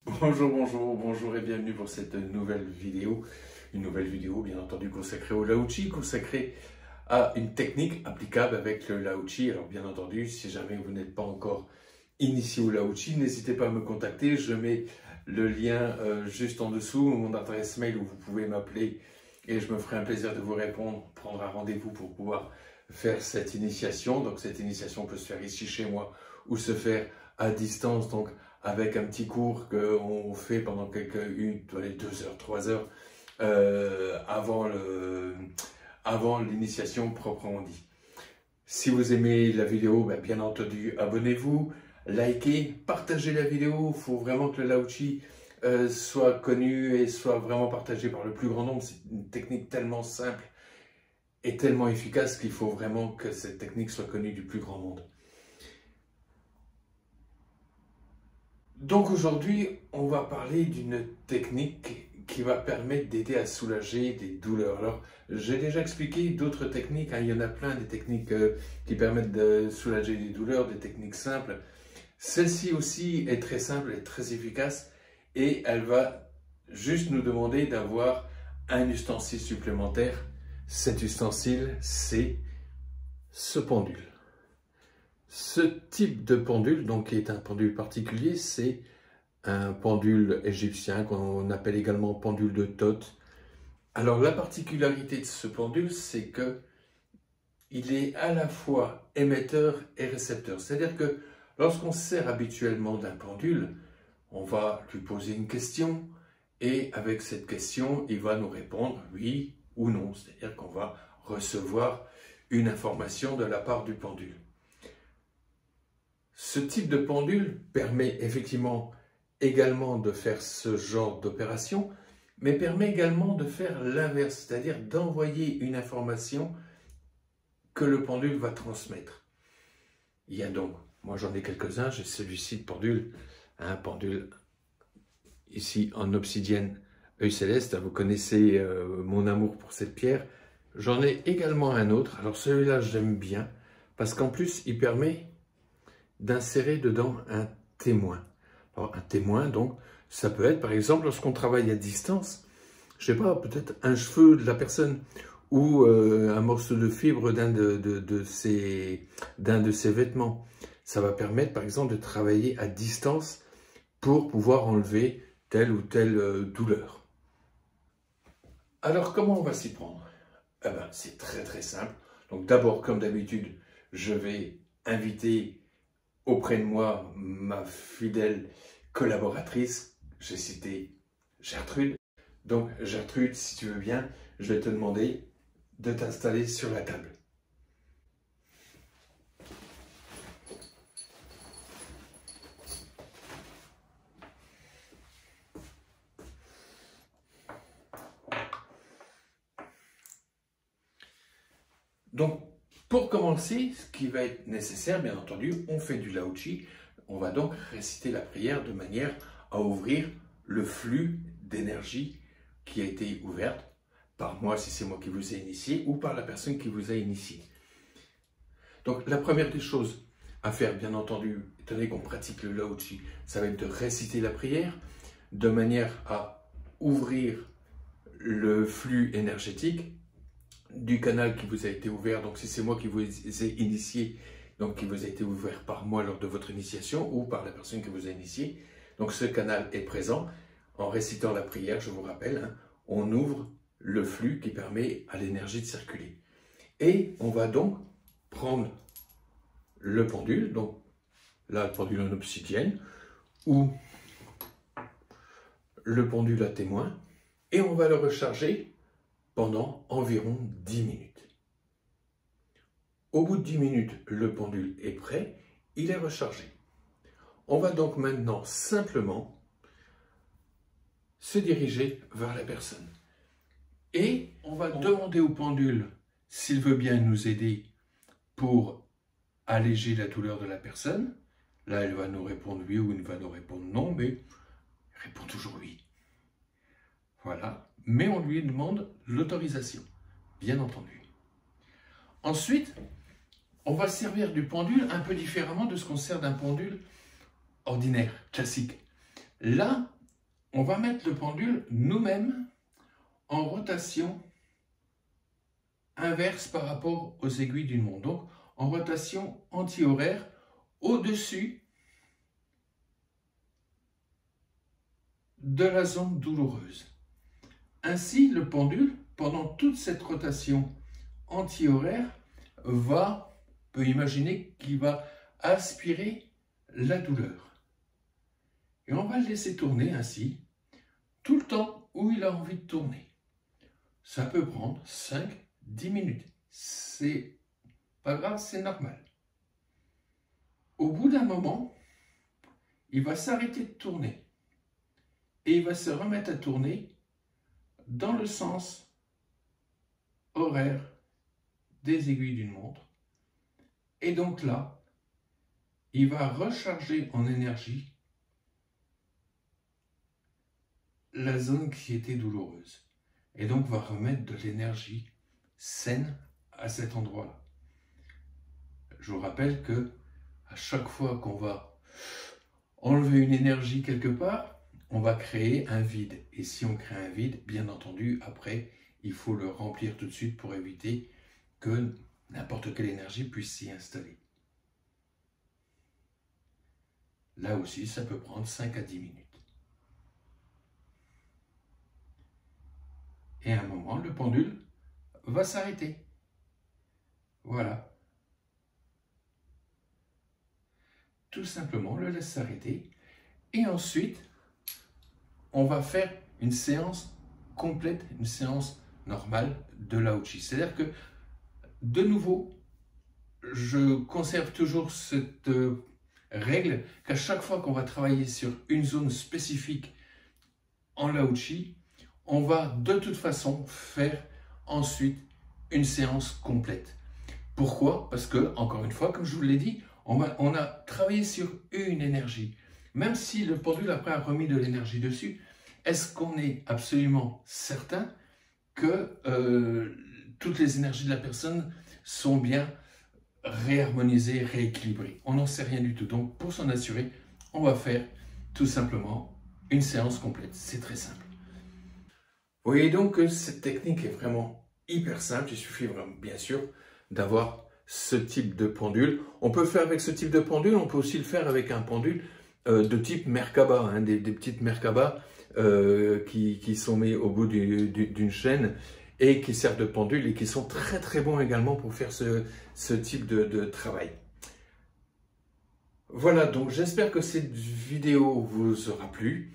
Bonjour et bienvenue pour cette nouvelle vidéo. Une nouvelle vidéo bien entendu consacrée au Lao-Chi, consacrée à une technique applicable avec le Lao-Chi. Alors bien entendu, si jamais vous n'êtes pas encore initié au Lao-Chi, n'hésitez pas à me contacter. Je mets le lien juste en dessous, mon adresse mail où vous pouvez m'appeler et je me ferai un plaisir de vous répondre, prendre un rendez-vous pour pouvoir faire cette initiation. Donc cette initiation peut se faire ici chez moi ou se faire à distance, donc avec un petit cours qu'on fait pendant quelques 2 heures, 3 heures avant l'initiation proprement dit. Si vous aimez la vidéo, bien entendu, abonnez-vous, likez, partagez la vidéo. Il faut vraiment que le Lao-Chi soit connu et soit vraiment partagé par le plus grand nombre. C'est une technique tellement simple et tellement efficace qu'il faut vraiment que cette technique soit connue du plus grand monde. Donc aujourd'hui, on va parler d'une technique qui va permettre d'aider à soulager des douleurs. Alors, j'ai déjà expliqué d'autres techniques, il y en a plein des techniques qui permettent de soulager des douleurs, des techniques simples. Celle-ci aussi est très simple et très efficace et elle va juste nous demander d'avoir un ustensile supplémentaire. Cet ustensile, c'est ce pendule. Ce type de pendule, donc qui est un pendule particulier, c'est un pendule égyptien qu'on appelle également pendule de Thoth. Alors la particularité de ce pendule, c'est que il est à la fois émetteur et récepteur. C'est-à-dire que lorsqu'on sert habituellement d'un pendule, on va lui poser une question et avec cette question, il va nous répondre oui ou non. C'est-à-dire qu'on va recevoir une information de la part du pendule. Ce type de pendule permet effectivement également de faire ce genre d'opération, mais permet également de faire l'inverse, c'est-à-dire d'envoyer une information que le pendule va transmettre. Il y a donc, moi j'en ai quelques-uns, j'ai celui-ci de pendule, un pendule ici en obsidienne œil céleste, vous connaissez mon amour pour cette pierre. J'en ai également un autre, alors celui-là j'aime bien, parce qu'en plus il permet d'insérer dedans un témoin. Alors un témoin, donc, ça peut être par exemple lorsqu'on travaille à distance, je sais pas, peut-être un cheveu de la personne ou un morceau de fibre d'un de ses vêtements. Ça va permettre par exemple de travailler à distance pour pouvoir enlever telle ou telle douleur. Alors comment on va s'y prendre? C'est très simple. Donc d'abord, comme d'habitude, je vais inviter auprès de moi ma fidèle collaboratrice, j'ai cité Gertrude. Donc Gertrude, si tu veux bien, je vais te demander de t'installer sur la table. Donc, pour commencer, ce qui va être nécessaire, bien entendu, on fait du Lao-Chi. On va donc réciter la prière de manière à ouvrir le flux d'énergie qui a été ouverte par moi, si c'est moi qui vous ai initié, ou par la personne qui vous a initié. Donc, la première des choses à faire, bien entendu, étant donné qu'on pratique le Lao-Chi, ça va être de réciter la prière de manière à ouvrir le flux énergétique du canal qui vous a été ouvert. Donc si c'est moi qui vous ai initié, donc qui vous a été ouvert par moi lors de votre initiation ou par la personne qui vous a initié, donc ce canal est présent. En récitant la prière, je vous rappelle, on ouvre le flux qui permet à l'énergie de circuler. Et on va donc prendre le pendule, donc là le pendule en obsidienne ou le pendule à témoin, et on va le recharger pendant environ 10 minutes. Au bout de 10 minutes, le pendule est prêt, il est rechargé. On va donc maintenant simplement se diriger vers la personne. Et on va demander au pendule s'il veut bien nous aider pour alléger la douleur de la personne. Là, elle va nous répondre oui ou elle va nous répondre non, mais elle répond toujours oui. Voilà. Mais on lui demande l'autorisation, bien entendu. Ensuite, on va servir du pendule un peu différemment de ce qu'on sert d'un pendule ordinaire, classique. Là, on va mettre le pendule nous-mêmes en rotation inverse par rapport aux aiguilles d'une montre. Donc, en rotation anti-horaire au-dessus de la zone douloureuse. Ainsi, le pendule, pendant toute cette rotation anti-horaire, peut imaginer qu'il va aspirer la douleur. Et on va le laisser tourner ainsi, tout le temps où il a envie de tourner. Ça peut prendre 5-10 minutes. C'est pas grave, c'est normal. Au bout d'un moment, il va s'arrêter de tourner. Et il va se remettre à tourner dans le sens horaire des aiguilles d'une montre. Et donc là, il va recharger en énergie la zone qui était douloureuse. Et donc va remettre de l'énergie saine à cet endroit-là. Je vous rappelle que à chaque fois qu'on va enlever une énergie quelque part, on va créer un vide. Et si on crée un vide, bien entendu, après, il faut le remplir tout de suite pour éviter que n'importe quelle énergie puisse s'y installer. Là aussi, ça peut prendre 5 à 10 minutes. Et à un moment, le pendule va s'arrêter. Voilà. Tout simplement, on le laisse s'arrêter. Et ensuite, on va faire une séance complète, une séance normale de Lao-Chi. C'est-à-dire que, de nouveau, je conserve toujours cette règle qu'à chaque fois qu'on va travailler sur une zone spécifique en Lao-Chi, on va de toute façon faire ensuite une séance complète. Pourquoi? Parce que, encore une fois, comme je vous l'ai dit, on a travaillé sur une énergie. Même si le pendule après a remis de l'énergie dessus, est-ce qu'on est absolument certain que toutes les énergies de la personne sont bien réharmonisées, rééquilibrées? On n'en sait rien du tout. Donc, pour s'en assurer, on va faire tout simplement une séance complète. C'est très simple. Vous voyez donc que cette technique est vraiment hyper simple. Il suffit vraiment, bien sûr, d'avoir ce type de pendule. On peut le faire avec ce type de pendule, on peut aussi le faire avec un pendule de type Merkaba, hein, des petites Merkaba qui sont mis au bout d'une chaîne et qui servent de pendule et qui sont très très bons également pour faire ce type de travail. Voilà, donc j'espère que cette vidéo vous aura plu.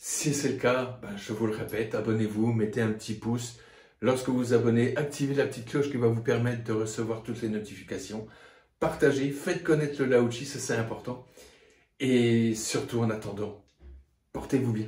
Si c'est le cas, je vous le répète, abonnez-vous, mettez un petit pouce. Lorsque vous vous abonnez, activez la petite cloche qui va vous permettre de recevoir toutes les notifications. Partagez, faites connaître le Lao-Chi, ça c'est important. Et surtout en attendant, portez-vous bien.